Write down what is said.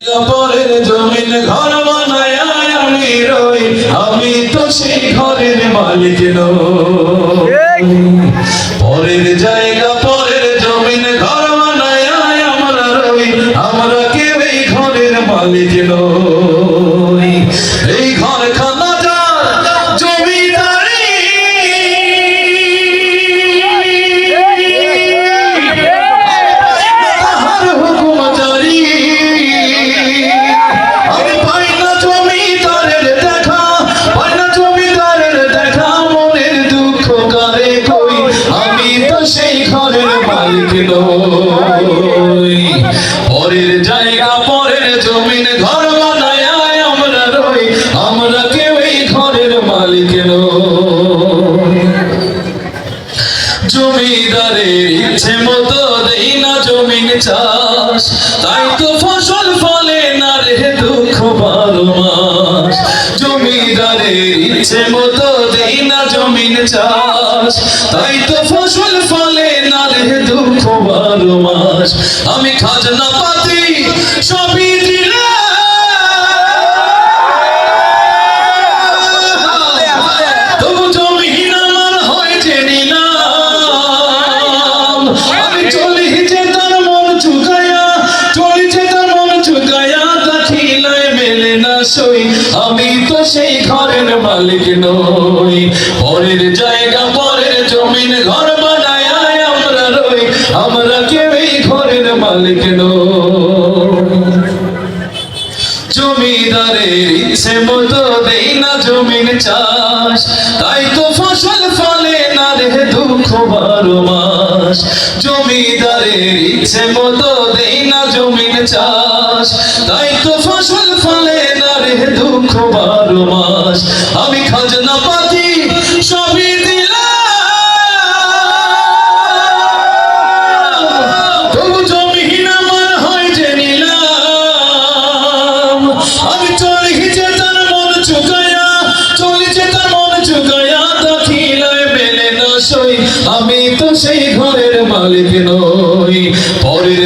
পরের জমিন ঘর বানায় আমি রই, আমি তো সেই ঘরের মালিক নই। পরের জায়গা পরের জমিন ঘর বানায় আমরা রই, আমরা কেউ এই ঘরের মালিক নই। এই ঘরখানা যার জমিদারি, তাহার হুকুম জারি। আমি পাই না জমিদারের দেখা, পাই না জমিদারের দেখা, মনের দুঃখ কারে কই, আমি তো সেই ঘরের মালিক নই। পরের জায়গা পরের জমিন ঘর বানায় আমরা রই, আমরা কেউ এই ঘরের মালিক নই। জমিদারের ইচ্ছে মতো দেই না জমিন চাষ, তাই তো ফসল ফলে না রে দুঃখ 12 মাস। জমিদারের ইচ্ছে মতো দেই না জমিন চাষ, তাই তো ফসল ফলে না রে দুঃখ 12 মাস। আমি খাজনা পাতি সবই দিলাম, তবু জমিন আমার হয় যে নিলাম। আমি চলি যে তার মন চুকায়া, চলি যে তার মন চুকায়া, দাখিলায় মেলে না সই, আমি তো সেই ঘরের মালিক নই। পরের জায়গা পরের জমিন ঘর বানায় আমরা রই, আমরা কেউ এই ঘরের মালিক নই। জমিদারের ইচ্ছে মতো দেই না জমিন চাষ, তাই তো ফসল ফলে না রে দুঃখ 12 মাস। জমিদারের ইচ্ছে মতো দেই না জমিন চাষ, তাই তো ফসল ফলে না রে দুঃখ 12 মাস। আমি খাজনা পাতি সবই দিলাম, তবু জমিন আমার হয় যে নিলাম। আমি চলি যে তার মন চুকায়া, চলি যে তার মন চুকায়া, দাখিলায় মেলে না সই, আমি তো সেই ঘরের মালিক নই। পরের